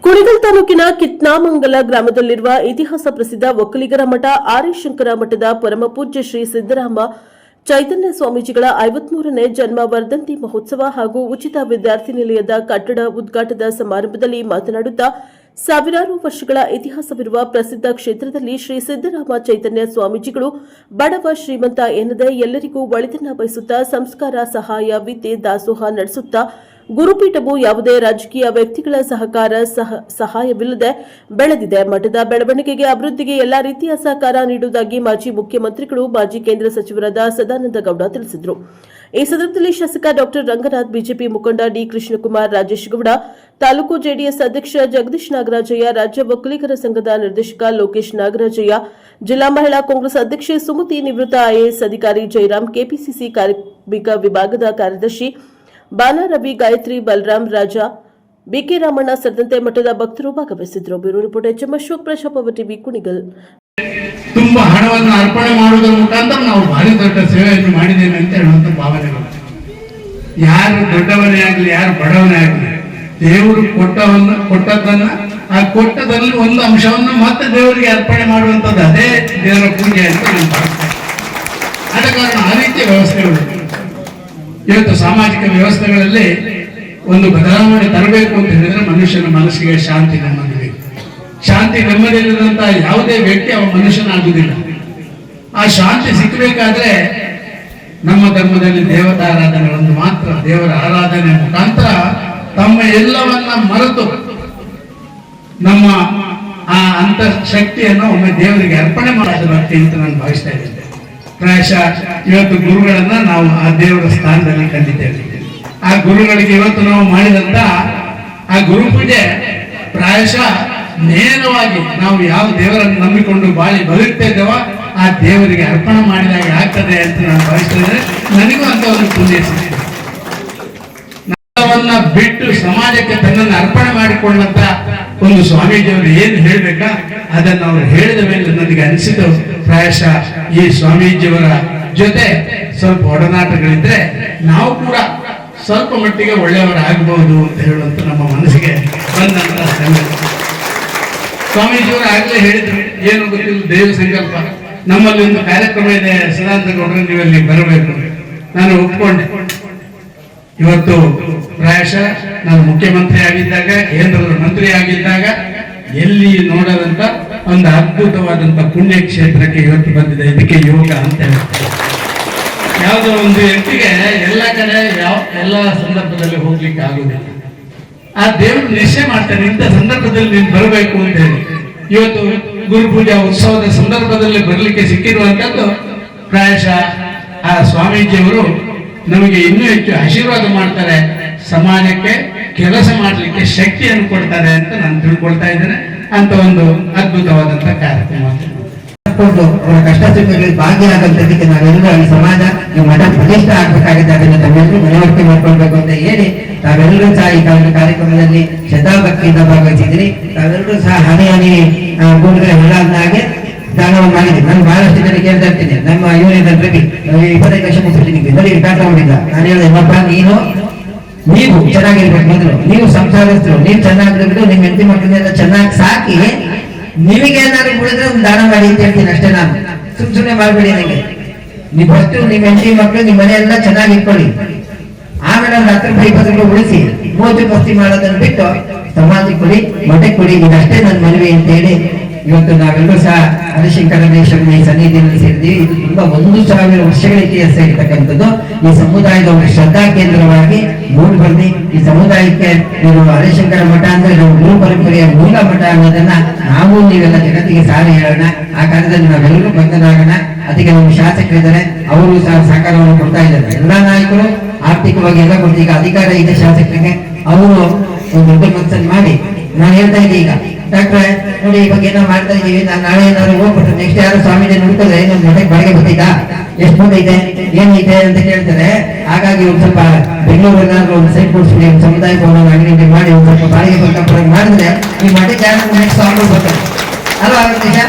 ಕುಣಿಗಲ್ ತಾಲೂಕಿನ ಕಿತ್ನಾಮಂಗಲ ಗ್ರಾಮದಲ್ಲಿರುವ ಇತಿಹಾಸ ಪ್ರಸಿದ್ಧ ಒಕ್ಕಲಿಗರ ಮಠ ಆರ್ಯಶಂಕರ ಮಠದ ಪರಮಪೂಜ್ಯ ಶ್ರೀ ಸಿದ್ದರಾಮ ಚೈತನ್ಯ ಸ್ವಾಮೀಜಿಗಳ 53ನೇ ಜನ್ಮ ವರ್ಧಂತಿ ಮಹೋತ್ಸವ ಹಾಗೂ ಉಚಿತ ವಿದ್ಯಾರ್ಥಿ ನಿಲಯದ ಕಟ್ಟಡ ಉದ್ಘಾಟನಾ ಸಮಾರಂಭದಲ್ಲಿ ಮಾತನಾಡುತ್ತಾ ಸಾವಿರಾರು ವರ್ಷಗಳ ಇತಿಹಾಸವಿರುವ ಪ್ರಸಿದ್ಧ ಕ್ಷೇತ್ರದಲ್ಲಿ ಶ್ರೀ ಸಿದ್ದರಾಮ ಚೈತನ್ಯ ಸ್ವಾಮೀಜಿಗಳು ಬಡವ ಶ್ರೀಮಂತ ಎನ್ನದೆ ಎಲ್ಲರಿಗೂ ಒಳಿತನ್ನ ಬಯಸುತ್ತಾ ಸಂಸ್ಕಾರ ಸಹಾಯ ವಿದ್ಯೆ ದಾಸೋಹ ನಡೆಸುತ್ತಾ ಗುರುಪೀಠವು ಯಾವುದೇ ರಾಜಕೀಯ ವ್ಯಕ್ತಿಗಳ ಸಹಾಯವಿಲ್ಲದೆ ಬೆಳೆದಿದೆ. ಮಠದ ಬೆಳವಣಿಗೆಗೆ ಅಭಿವೃದ್ಧಿಗೆ ಎಲ್ಲಾ ರೀತಿಯ ಸಹಕಾರ ನೀಡುವುದಾಗಿ ಮಾಜಿ ಮುಖ್ಯಮಂತ್ರಿಗಳು ಮಾಜಿ ಕೇಂದ್ರ ಸಚಿವರಾದ ಸದಾನಂದ ಗೌಡ ತಿಳಿಸಿದರು. ಈ ಸಂದರ್ಭದಲ್ಲಿ ಶಾಸಕ ಡಾ ರಂಗನಾಥ್, ಬಿಜೆಪಿ ಮುಖಂಡ ಡಿ ಕೃಷ್ಣಕುಮಾರ್, ರಾಜೇಶ್ ಗೌಡ, ತಾಲೂಕು ಜೆಡಿಎಸ್ ಅಧ್ಯಕ್ಷ ಜಗದೀಶ್ ನಾಗರಾಜಯ್ಯ, ರಾಜ್ಯ ಒಕ್ಕಲಿಗರ ಸಂಘದ ನಿರ್ದೇಶಕ ಲೋಕೇಶ್ ನಾಗರಾಜಯ್ಯ, ಜಿಲ್ಲಾ ಮಹಿಳಾ ಕಾಂಗ್ರೆಸ್ ಅಧ್ಯಕ್ಷೆ ಸುಮತಿ, ನಿವೃತ್ತ ಐಎಎಸ್ ಅಧಿಕಾರಿ ಜಯರಾಮ್, ಕೆಪಿಸಿಸಿ ಕಾರ್ಮಿಕ ವಿಭಾಗದ ಕಾರ್ಯದರ್ಶಿ ಬಾಲಾ ರವಿ, ಗಾಯತ್ರಿ, ಬಲರಾಮ್, ರಾಜ, ಬಿಕೆ ರಾಮಣ್ಣ ಸೇರಿದಂತೆ ಮಠದ ಭಕ್ತರು ಭಾಗವಹಿಸಿದ್ದರು. Bureau report HM Ashok, Prajaprabhu TV, Kunigal. ತುಂಬಾ ಹಣವನ್ನು ಅರ್ಪಣೆ ಮಾಡುವುದರ ಮುಖಾಂತರ ನಾವು ಭಾರಿ ದೊಡ್ಡ ಸೇವೆಯನ್ನು ಮಾಡಿದ್ದೇವೆ ಅಂತ ಹೇಳುವಂತ ಭಾವನೆಗಳು. ಯಾರು ದೊಡ್ಡವನೇ ಆಗಲಿ, ಯಾರು ಬಡವನೇ ಆಗಲಿ, ದೇವರು ಕೊಟ್ಟದನ್ನ ಆ ಕೊಟ್ಟದಲ್ಲಿ ಒಂದು ಅಂಶವನ್ನು ಮತ್ತೆ ದೇವರಿಗೆ ಅರ್ಪಣೆ ಮಾಡುವಂಥದ್ದು ಅದೇ ದೇವರ ಪೂಜೆ ಅಂತ ನಾನು ಭಾವಿಸ್ತೇನೆ. ಆದ ಕಾರಣ ಆ ರೀತಿಯ ವ್ಯವಸ್ಥೆಗಳು ಇವತ್ತು ಸಾಮಾಜಿಕ ವ್ಯವಸ್ಥೆಗಳಲ್ಲಿ ಒಂದು ಬದಲಾವಣೆ ತರಬೇಕು ಅಂತ ಹೇಳಿದ್ರೆ ಮನುಷ್ಯನ ಮನಸ್ಸಿಗೆ ಶಾಂತಿ, ನೆಮ್ಮದಿ ಬೇಕು. ಶಾಂತಿ ನೆಮ್ಮದಿ ಇಲ್ಲದಂತಹ ಯಾವುದೇ ವ್ಯಕ್ತಿ ಅವ ಮನುಷ್ಯನಾಗುವುದಿಲ್ಲ. ಆ ಶಾಂತಿ ಸಿಕ್ಕಬೇಕಾದ್ರೆ ನಮ್ಮ ಧರ್ಮದಲ್ಲಿ ದೇವತಾರಾಧನೆಗಳನ್ನು ಮಾತ್ರ, ದೇವರ ಆರಾಧನೆ ಮುಖಾಂತರ ತಮ್ಮ ಎಲ್ಲವನ್ನ ಮರೆತು ನಮ್ಮ ಆ ಅಂತಃಶಕ್ತಿಯನ್ನು ಒಮ್ಮೆ ದೇವರಿಗೆ ಅರ್ಪಣೆ ಮಾಡೋದು ಭಕ್ತಿ ಅಂತ ನಾನು ಭಾವಿಸ್ತಾ ಇದ್ದೇನೆ. ಪ್ರಾಯಶಃ ಇವತ್ತು ಗುರುಗಳನ್ನ ನಾವು ಆ ದೇವರ ಸ್ಥಾನದಲ್ಲಿ ಕಂಡಿದ್ದೇವೆ. ಆ ಗುರುಗಳಿಗೆ ಇವತ್ತು ನಾವು ಮಾಡಿದಂತ ಆ ಗುರು ಪೂಜೆ ಪ್ರಾಯಶಃ ನೇರವಾಗಿ ನಾವು ಯಾವ ದೇವರನ್ನು ನಂಬಿಕೊಂಡು ಬಾಳಿ ಬದುಕ್ತಾ ಇದ್ದೇವೋ ಆ ದೇವರಿಗೆ ಅರ್ಪಣೆ ಮಾಡಿದಾಗ ಆಗ್ತದೆ ಅಂತ ನಾನು ಭಾವಿಸ್ತೇನೆ. ನನಗೂ ಅಂತ ಒಂದು ಪುಣ್ಯ ಸಿಕ್ಕಿದೆ. ನಮ್ಮನ್ನ ಬಿಟ್ಟು ಸಮಾಜಕ್ಕೆ ತನ್ನನ್ನು ಅರ್ಪಣೆ ಮಾಡಿಕೊಂಡಂತ ಒಂದು ಸ್ವಾಮೀಜಿಯವರು ಏನು ಹೇಳ್ಬೇಕ ಅದನ್ನು ಅವರು ಹೇಳಿದ ಮೇಲೆ ನನಗೆ ಅನಿಸಿತು, ಪ್ರಾಯಶಃ ಈ ಸ್ವಾಮೀಜಿಯವರ ಜೊತೆ ಸ್ವಲ್ಪ ಒಡನಾಟಗಳಿದ್ರೆ ನಾವು ಕೂಡ ಸ್ವಲ್ಪ ಮಟ್ಟಿಗೆ ಒಳ್ಳೆಯವರಾಗಬಹುದು ಅಂತ ಹೇಳುವಂತ ನಮ್ಮ ಮನಸ್ಸಿಗೆ ಬಂದಂತ ಸಂಗತಿ. ಸ್ವಾಮೀಜಿಯವರು ಆಗ್ಲೇ ಹೇಳಿದ್ರು, ಏನು ಗೊತ್ತಿಲ್ಲ, ದೇವ ಸಂಕಲ್ಪ, ನಮ್ಮಲ್ಲಿ ಒಂದು ಕಾರ್ಯಕ್ರಮ ಇದೆ, ಸದಾನಂದ ಗೌಡರು ನೀವಲ್ಲಿ ಬರಬೇಕು. ನಾನು ಒಪ್ಕೊಂಡೆ. ಇವತ್ತು ಪ್ರಾಯಶಃ ನಾನು ಮುಖ್ಯಮಂತ್ರಿ ಆಗಿದ್ದಾಗ, ಕೇಂದ್ರದ ಮಂತ್ರಿ ಆಗಿದ್ದಾಗ ಎಲ್ಲಿ ನೋಡದಂತ ಒಂದು ಅದ್ಭುತವಾದಂತ ಪುಣ್ಯ ಕ್ಷೇತ್ರಕ್ಕೆ ಇವತ್ತು ಬಂದಿದೆ. ಇದಕ್ಕೆ ಯೋಗ ಅಂತ ಹೇಳ್ತಾರೆ. ಯಾವುದೋ ಒಂದು ವ್ಯಕ್ತಿಗೆ ಎಲ್ಲ ಕಡೆ ಎಲ್ಲ ಸಂದರ್ಭದಲ್ಲಿ ಹೋಗ್ಲಿಕ್ಕೆ ಆಗುದಿಲ್ಲ. ಆ ದೇವರು ನಿಶ್ಚಯ ಮಾಡ್ತಾನೆ, ಇಂಥ ಸಂದರ್ಭದಲ್ಲಿ ನೀನು ಬರಬೇಕು ಅಂತ ಹೇಳಿ. ಇವತ್ತು ಗುರುಪೂಜಾ ಉತ್ಸವದ ಸಂದರ್ಭದಲ್ಲಿ ಬರಲಿಕ್ಕೆ ಸಿಕ್ಕಿರುವಂತದ್ದು ಪ್ರಾಯಶಃ ಆ ಸ್ವಾಮೀಜಿಯವರು ನಮಗೆ ಇನ್ನೂ ಹೆಚ್ಚು ಆಶೀರ್ವಾದ ಮಾಡ್ತಾರೆ, ಸಮಾಜಕ್ಕೆ ಕೆಲಸ ಮಾಡಲಿಕ್ಕೆ ಶಕ್ತಿಯನ್ನು ಕೊಡ್ತಾರೆ ಅಂತ ನಾನು ತಿಳ್ಕೊಳ್ತಾ ಇದ್ದೇನೆ. ಅಂತ ಒಂದು ಅದ್ಭುತವಾದಂತ ಕಾರ್ಯಕ್ರಮ. ಅವರ ಕಷ್ಟ ಸುಖಗಳಲ್ಲಿ ಭಾಗಿಯಾಗಂತದಕ್ಕೆ ನಾವೆಲ್ಲರೂ ಈ ಸಮಾಜ, ಈ ಮಠ ಬಲಿಷ್ಠ ಆಗ್ಬೇಕಾಗಿದೆ. ಅದನ್ನು ತಾವೆಲ್ಲರೂ ಮನವರಿಕೆ ಮಾಡ್ಕೊಳ್ಬೇಕು ಅಂತ ಹೇಳಿ ತಾವೆಲ್ಲರೂ ಸಹ ಈ ಕಾರ್ಯಕ್ರಮದಲ್ಲಿ ಶ್ರದ್ಧಾಭಕ್ತಿಯಿಂದ ಭಾಗವಹಿಸಿದ್ರಿ. ತಾವೆಲ್ಲರೂ ಸಹ ಹನಿ ಗೂಡುಗಳ ಹಾಗೆ ದಾನವನ್ನು ಮಾಡಿದ್ವಿ. ನಾನು ಬಹಳಷ್ಟು ಜನ ಕೇಳ್ತಾ ಇರ್ತೀನಿ, ನಮ್ಮ ಯೂನಿಯನ್ ರವಿ 25 ಲಕ್ಷ ಮುಗಿಸ್ತೀನಿ ನೋಡಿ ಟಾಟಾ ಮಾಡಿಲ್ಲ. ನಾನು ಹೇಳಿದೆ, ಏನಪ್ಪ, ನೀವು ಚೆನ್ನಾಗಿರ್ಬೇಕು, ಮೊದಲು ನೀವು ಸಂಸಾರಸ್ಥರು, ನೀವು ಚೆನ್ನಾಗಿರ್ಬೇಕು, ನಿಮ್ಮ ಹೆಂಡತಿ ಮಕ್ಕಳನ್ನೆಲ್ಲ ಚೆನ್ನಾಗಿ ಸಾಕಿ ನಿಮಗೇನಾದ್ರು ಉಳಿದ್ರೆ ಒಂದು ದಾನ ಮಾಡಿ ಅಂತ ಹೇಳ್ತೀನಿ ಅಷ್ಟೇ. ನಾನು ಸುಮ್ಮನೆ ಮಾಡ್ಬೇಡಿ. ನನಗೆ ನೀವು ಫಸ್ಟ್ ನಿಮ್ಮ ಹೆಂಡತಿ ಮಕ್ಕಳು ನಿಮ್ಮ ಮನೆಯೆಲ್ಲ ಚೆನ್ನಾಗಿ ಇಟ್ಕೊಳ್ಳಿ, ಆಮೇಲೆ ಒಂದು 10 ರೂಪಾಯಿ 20 ರೂಪಾಯಿ ಉಳಿಸಿ ಮೋಜು ಮಸ್ತಿ ಮಾಡೋದನ್ನು ಬಿಟ್ಟು ಸಮಾಜಕ್ಕೆ ಕೊಡಿ, ಮಠಕ್ಕೆ ಕೊಡಿ, ಇದಷ್ಟೇ ನನ್ನ ಮನವಿ ಅಂತ ಹೇಳಿ ಇವತ್ತು ನಾವೆಲ್ಲರೂ ಸಹ ಆದಿಶಂಕರೇಶ್ವರನ ಈ ಸನ್ನಿಧಿಯಲ್ಲಿ ಸೇರಿದ್ವಿ. ಇದು ತುಂಬಾ 1000 ವರ್ಷಗಳ ಇತಿಹಾಸ ಇರ್ತಕ್ಕಂಥದ್ದು. ಈ ಸಮುದಾಯದ ಒಂದು ಶ್ರದ್ಧಾ ಕೇಂದ್ರವಾಗಿ ಮೂಡಿ ಬಂದು ಈ ಸಮುದಾಯಕ್ಕೆ ನೀವು ಆದಿಶಂಕರ ಮಠ ಅಂದ್ರೆ ನಾವು ಗುರು ಪರಂಪರೆಯ ಮೂಲ ಮಠ ಅನ್ನೋದನ್ನ ನಾವು ನೀವೆಲ್ಲ ಜಗತ್ತಿಗೆ ಸಾರಿ ಹೇಳೋಣ. ಆ ಕಾರಣದಲ್ಲಿ ನಾವೆಲ್ಲರೂ ಬಂಧನಾಗೋಣ. ಅದಕ್ಕೆ ನಮ್ಮ ಶಾಸಕರಿದ್ದಾರೆ, ಅವರು ಸಹ ಸಹಕಾರವನ್ನು ಕೊಡ್ತಾ ಇದ್ದಾರೆ. ಎಲ್ಲಾ ನಾಯಕರು ಆರ್ಥಿಕವಾಗಿ ಎಲ್ಲ ಕೊಡ್ತೀವಿ. ಈಗ ಅಧಿಕಾರ ಇದೆ ಶಾಸಕರಿಗೆ, ಅವರು ಒಂದು ದೊಡ್ಡ ಮನಸ್ಸನ್ನು ಮಾಡಿ ನಾನು ಹೇಳ್ತಾ ಇದ್ದೀನಿ, ಈಗ ಡಾಕ್ಟ್ರೆ ನೋಡಿ ಇವಾಗ ಏನೋ ಮಾಡ್ತಾ ಇದೀವಿ, ನಾನು ನಾಳೆ ಏನಾದ್ರು ಹೋಗ್ಬಿಟ್ಟು ನೆಕ್ಸ್ಟ್ ಯಾರು ಸ್ವಾಮೀಜಿ ನೋಡ್ತದೆ ನಮ್ಮ ಮನೆಗೆ ಬಾಡಿಗೆ ಬರ್ತಿದ್ದ, ಎಷ್ಟು ಬಂದೈತೆ ಏನಿದೆ ಅಂತ ಕೇಳ್ತಾರೆ. ಹಾಗಾಗಿ ಒಂದ್ ಸ್ವಲ್ಪ ಬೆಂಗಳೂರಿನಾದ್ರು ಒಂದು ಸೈಟ್ ಕೊಡ್ಸ್ಬಿಡಿ, ಒಂದು ಸಮುದಾಯ ಭವನ ಅಂಗಡಿ ಮಾಡಿ ಒಂದ್ ಸ್ವಲ್ಪ ಬಾಡಿಗೆ ಬರ್ತಾ ಮಾಡಿದ್ರೆ ಈ ಮಠಕ್ಕೆ ಯಾರು ನೆಕ್ಸ್ಟ್ ಸ್ವಾಮಿ ಬರ್ತಾರೆ ಅಲ್ವಾ. ಈಗ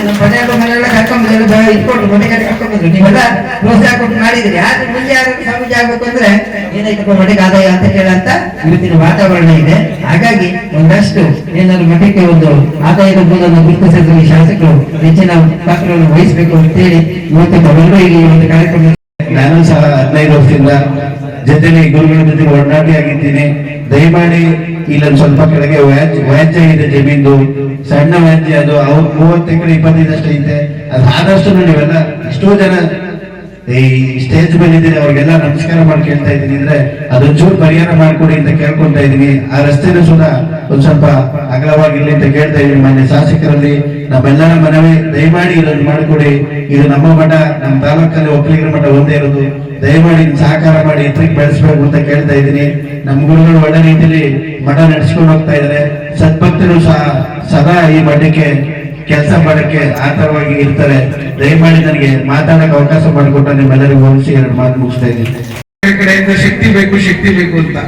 ನಮ್ಮ ಮನೆಯಲ್ಲ ಕರ್ಕೊಂಡ್ಬಂದು ಇಟ್ಕೊಂಡು ಮನೆ ಕಡೆ ಕರ್ಕೊಂಡ್ಬಂದ್ರು. ನೀವೆಲ್ಲ ಪ್ರೋತ್ಸಾಹ ಕೊಟ್ಟು ಮಾಡಿದ್ರಿ. ಆದ್ರೆ ಮುಂದೆ ಯಾರು ಸ್ವಾಮೀಜಿ ಆಗ್ಬೇಕು ಅಂದ್ರೆ ಏನಾಯ್ತಪ್ಪ ಮಠಕ್ಕೆ ಆದಾಯ ಅಂತ ಕೇಳಂತ ಇವತ್ತಿನ ವಾತಾವರಣ ಇದೆ. ಹಾಗಾಗಿ ಒಂದಷ್ಟು ಏನಾದ್ರು ಮಠಕ್ಕೆ ಒಂದು ಆದಾಯದ ಮೂಲವನ್ನು ಗುರುತಿಸಿದ್ರೆ ಶಾಸಕರು ಹೆಚ್ಚಿನ ಪಾತ್ರವನ್ನು ವಹಿಸಬೇಕು ಅಂತೇಳಿ ಇವತ್ತು ತಾವೆಲ್ಲರೂ ಇಲ್ಲಿ ಒಂದು ಕಾರ್ಯಕ್ರಮ. ನಾನು ಸಹ 15 ವರ್ಷದಿಂದ ಜೊತೆಲಿ ಗುರುಗಳ ಜೊತೆ ಒಡನಾಟಿ ಆಗಿದ್ದೀನಿ. ದಯಮಾಡಿ ಇಲ್ಲೊಂದು ಸ್ವಲ್ಪ ಕೆಳಗೆ ವ್ಯಾಜ್ಯ ಇದೆ, ಜಮೀನು ಸಣ್ಣ ವ್ಯಾಜ್ಯ, ಅದು ಅವ್ರು 30 ಎಕರೆ 25 ಅಷ್ಟು ಐತೆ. ಅದು ಆದಷ್ಟು ನೀವೆಲ್ಲ ಎಷ್ಟೋ ಜನ ಈ ಸ್ಟೇಜ್ ಮೇಲೆ ಇದ್ದೀರಿ, ಅವ್ರಿಗೆಲ್ಲ ನಮಸ್ಕಾರ ಮಾಡಿ ಕೇಳ್ತಾ ಇದ್ದೀನಿ. ಅಂದ್ರೆ ಅದೊಂಚೂರು ಪರಿಹಾರ ಮಾಡ್ಕೊಡಿ ಅಂತ ಕೇಳ್ಕೊಂತ ಇದ್ದೀನಿ. ಆ ರಸ್ತೆನೂ ಸುಧಾ ಒಂದ್ ಸ್ವಲ್ಪ ಅಗಲವಾಗಿರ್ಲಿ ಅಂತ ಕೇಳ್ತಾ ಇದ್ದೀನಿ. ಮಾನ್ಯ ಶಾಸಕರಲ್ಲಿ ನಮ್ಮೆಲ್ಲರ ಮನವಿ, ದಯಮಾಡಿ ಇದನ್ನು ಮಾಡಿಕೊಡಿ. ಇದು ನಮ್ಮ ಮಠ, ನಮ್ಮ ತಾಲೂಕಲ್ಲಿ ಒಕ್ಕಲಿಗರ ಮಠ ಒಂದೇ ಇರೋದು. ದಯಮಾಡಿ ಸಹಕಾರ ಮಾಡಿ ಎತ್ತರಕ್ಕೆ ಬೆಳೆಸಬೇಕು ಅಂತ ಕೇಳ್ತಾ ಇದ್ದೀನಿ. ನಮ್ಮ ಗುರುಗಳು ಒಳ್ಳೆ ರೀತಿಯಲ್ಲಿ ಮಠ ನಡೆಸ್ಕೊಂಡು ಹೋಗ್ತಾ ಇದ್ದಾರೆ. ಸದ್ಭಕ್ತರು ಸಹ ಸದಾ ಈ ಮಠಕ್ಕೆ ಕೆಲಸ ಮಾಡಕ್ಕೆ ಆತರವಾಗಿ ಇರ್ತಾರೆ. ದಯಮಾಡಿ ನನಗೆ ಮಾತಾಡಕ್ಕೆ ಅವಕಾಶ ಮಾಡಿಕೊಟ್ಟ ನಿಮ್ಮೆಲ್ಲರಿಗೂ ಹೋಲಿಸಿ 2 ಮಾತು ಮುಗಿಸ್ತಾ ಇದ್ದೀನಿ. ಕಡೆಯಿಂದ ಶಕ್ತಿ ಬೇಕು ಅಂತ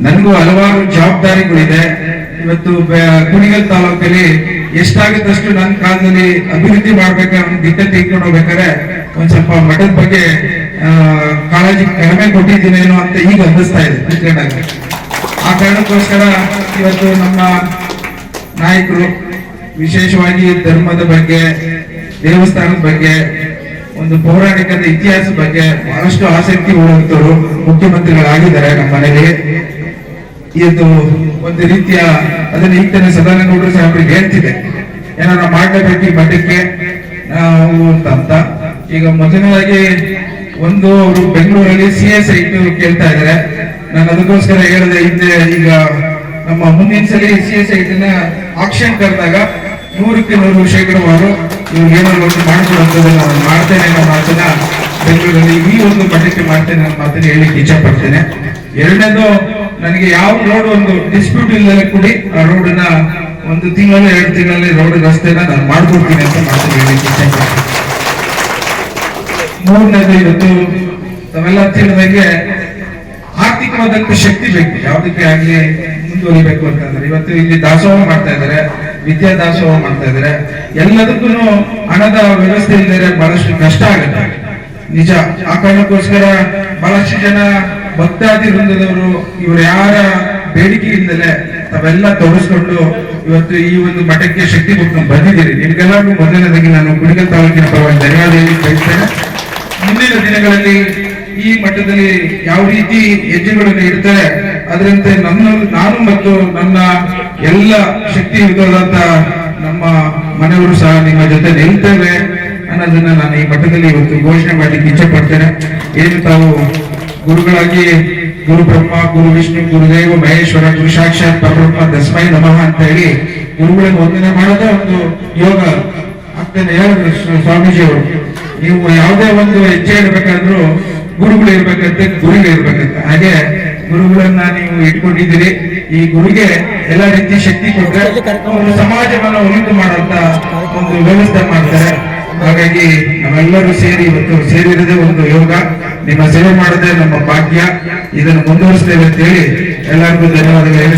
ನನಗೂ ಹಲವಾರು ಜವಾಬ್ದಾರಿಗಳಿದೆ. ಇವತ್ತು ಕುಣಿಗಲ್ ತಾಲೂಕಲ್ಲಿ ಎಷ್ಟಾಗುತ್ತಷ್ಟು ನನ್ನ ಕಾಲದಲ್ಲಿ ಅಭಿವೃದ್ಧಿ ಮಾಡ್ಬೇಕಾದ್ರೆ ದಿಟ್ಟ ತೆಗೆದುಕೊಂಡು ಹೋಗ್ಬೇಕಾದ್ರೆ ಒಂದ್ ಸ್ವಲ್ಪ ಮಠದ ಬಗ್ಗೆ ಕಾಳಜಿ ಕಡಿಮೆ ಕೊಟ್ಟಿದ್ದೀನೇನೋ ಅಂತ ಈಗ ಅನ್ನಿಸ್ತಾ ಇದೆ ತಿಳ್ಕೊಂಡಾಗ. ಆ ಕಾರಣಕ್ಕೋಸ್ಕರ ಇವತ್ತು ನಮ್ಮ ನಾಯಕರು ವಿಶೇಷವಾಗಿ ಧರ್ಮದ ಬಗ್ಗೆ, ದೇವಸ್ಥಾನದ ಬಗ್ಗೆ, ಒಂದು ಪೌರಾಣಿಕದ ಇತಿಹಾಸದ ಬಗ್ಗೆ ಬಹಳಷ್ಟು ಆಸಕ್ತಿ ಉಳ್ಳಂತವರು ಮುಖ್ಯಮಂತ್ರಿಗಳಾಗಿದ್ದಾರೆ ನಮ್ಮ ಮನೇಲಿ. ಇದು ಒಂದು ರೀತಿಯ ಅದನ್ನ ಈಗ ತಾನೇ ಸದಾನಗೌಡರು ಸಾಹೇಬ್ರಿಗೆ ಹೇಳ್ತಿದೆ, ಏನಾರ ಮಾಡಲೇಬೇಕು ಈ ಮಠಕ್ಕೆ ಅಂತ. ಈಗ ಮೊದಲನೇದಾಗಿ ಅವರು ಬೆಂಗಳೂರಲ್ಲಿ CS ಸೈಟ್ ಕೇಳ್ತಾ ಇದ್ದಾರೆ. ನಾನು ಅದಕ್ಕೋಸ್ಕರ ಹೇಳಿದೆ ಹಿಂದೆ, ಈಗ ನಮ್ಮ ಮುಂದಿನ ಸಲ CS ಸೈಟ್ ಆಕ್ಷನ್ ಕರೆದಾಗ 100ಕ್ಕೆ 100% ಇವ್ರಿಗೆ ಏನಾದ್ರು ಒಂದು ಮಾಡ್ಕೊಡುವಂಥದ್ದು ನಾನು ಮಾಡ್ತೇನೆ ಅನ್ನೋ ಮಾತನ್ನ ಬೆಂಗಳೂರಲ್ಲಿ ಈ ಒಂದು ಮಠಕ್ಕೆ ಮಾಡ್ತೇನೆ ಅನ್ನೋ ಮಾತನ್ನ ಹೇಳಿಕ್ಕೆ ಇಚ್ಛೆ ಪಡ್ತೇನೆ. ಎರಡನೇದು, ನನಗೆ ಯಾವ ರೋಡ್ ಒಂದು ಡಿಸ್ಪ್ಯೂಟ್ ಇಲ್ಲದೆ ಕೂಡಿ ಆ ರೋಡನ್ನ 1 ತಿಂಗಳಲ್ಲಿ 2 ತಿಂಗಳಲ್ಲಿ ರೋಡ್ ರಸ್ತೆನ ನಾನು ಮಾಡ್ಕೊಡ್ತೀನಿ ಅಂತ ಮಾತನ್ನ ಹೇಳಿಕ್ಕೆ ಇಚ್ಛೆ ಪಡ್ತೇನೆ. ಮೂರನೇದು, ಇವತ್ತು ತಾವೆಲ್ಲ ತಿಳಿದಂಗೆ ಆರ್ಥಿಕವಾದಂತ ಶಕ್ತಿ ಬೇಕು ಯಾವುದಕ್ಕೆ ಆಗ್ಲಿ ಮುಂದುವರಿಬೇಕು ಅಂತಂದ್ರೆ. ಇವತ್ತು ಇಲ್ಲಿ ದಾಸೋಹ ಮಾಡ್ತಾ ಇದ್ದಾರೆ, ವಿದ್ಯಾ ದಾಸೋಹ ಮಾಡ್ತಾ ಇದ್ದಾರೆ. ಎಲ್ಲದಕ್ಕೂ ಹಣದ ವ್ಯವಸ್ಥೆ ಇಲ್ಲದೆ ಬಹಳಷ್ಟು ಕಷ್ಟ ಆಗುತ್ತೆ ನಿಜ. ಆ ಕಾರಣಕ್ಕೋಸ್ಕರ ಬಹಳಷ್ಟು ಜನ ಭಕ್ತಾದಿ ವೃಂದದವರು ಇವರು ಯಾರ ಬೇಡಿಕೆ ಇಲ್ಲದೆ ತಾವೆಲ್ಲ ತೋರಿಸ್ಕೊಂಡು ಇವತ್ತು ಈ ಒಂದು ಮಠಕ್ಕೆ ಶಕ್ತಿ ಕೊಟ್ಟು ಬಂದಿದ್ದೀರಿ. ನಿಮ್ಗೆಲ್ಲರಿಗೂ ಮೊದಲನೇದಾಗಿ ನಾನು ಕುಣಿಗಲ್ ತಾಲೂಕಿನ ಪರವಾಗಿ ಧನ್ಯವಾದ ಬಯಸ್ತೇನೆ. ಮುಂದಿನ ದಿನಗಳಲ್ಲಿ ಈ ಮಟ್ಟದಲ್ಲಿ ಯಾವ ರೀತಿ ಹೆಜ್ಜೆಗಳನ್ನು ಇಡ್ತಾರೆ ಅದರಂತೆ ನಾನು ಮತ್ತು ನನ್ನ ಎಲ್ಲ ಶಕ್ತಿಯುತವಾದಂತ ನಮ್ಮ ಮನೆಯವರು ಸಹ ನಿಮ್ಮ ಜೊತೆ ನಿಲ್ತೇವೆ ಅನ್ನೋದನ್ನ ನಾನು ಈ ಮಟ್ಟದಲ್ಲಿ ಇವತ್ತು ಘೋಷಣೆ ಮಾಡ್ಲಿಕ್ಕೆ ಇಚ್ಛೆ ಪಡ್ತೇನೆ. ಏನು ತಾವು ಗುರುಗಳಾಗಿ ಗುರು ಬ್ರಹ್ಮ, ಗುರು ವಿಷ್ಣು, ಗುರುದೇವ ಮಹೇಶ್ವರ, ಗುರು ಸಾಕ್ಷಾತ್ ಪರಬ್ರಹ್ಮ ತಸ್ಮೈ ನಮಃ ಅಂತ ಹೇಳಿ ಗುರುಗಳನ್ನು ವಂದನೆ ಮಾಡೋದೇ ಒಂದು ಯೋಗ ಆಗ್ತೇನೆ ಹೇಳಿದ್ರು ಸ್ವಾಮೀಜಿಯವರು. ನೀವು ಯಾವುದೇ ಒಂದು ಹೆಜ್ಜೆ ಇಡಬೇಕಾದ್ರೂ ಗುರುಗಳು ಇರ್ಬೇಕಂತೆ, ಗುರುಗಳು ಇರ್ಬೇಕಂತ. ಹಾಗೆ ಗುರುಗಳನ್ನ ನೀವು ಇಟ್ಕೊಂಡಿದ್ದೀರಿ. ಈ ಗುರುಗೆ ಎಲ್ಲ ರೀತಿ ಶಕ್ತಿ ಕೊಟ್ಟರೆ ಒಂದು ಸಮಾಜವನ್ನ ಉನ್ನತ ಮಾಡುವಂತ ಒಂದು ವ್ಯವಸ್ಥೆ ಮಾಡ್ತಾರೆ. ಹಾಗಾಗಿ ನಾವೆಲ್ಲರೂ ಸೇರಿ ಇವತ್ತು ಸೇರಿರೋದೇ ಒಂದು ಯೋಗ. ನಿಮ್ಮ ಸೇವೆ ಮಾಡೋದೇ ನಮ್ಮ ಭಾಗ್ಯ. ಇದನ್ನು ಮುಂದುವರಿಸ್ತೇವೆ ಅಂತ ಹೇಳಿ ಎಲ್ಲರಿಗೂ ಧನ್ಯವಾದಗಳು ಹೇಳಿ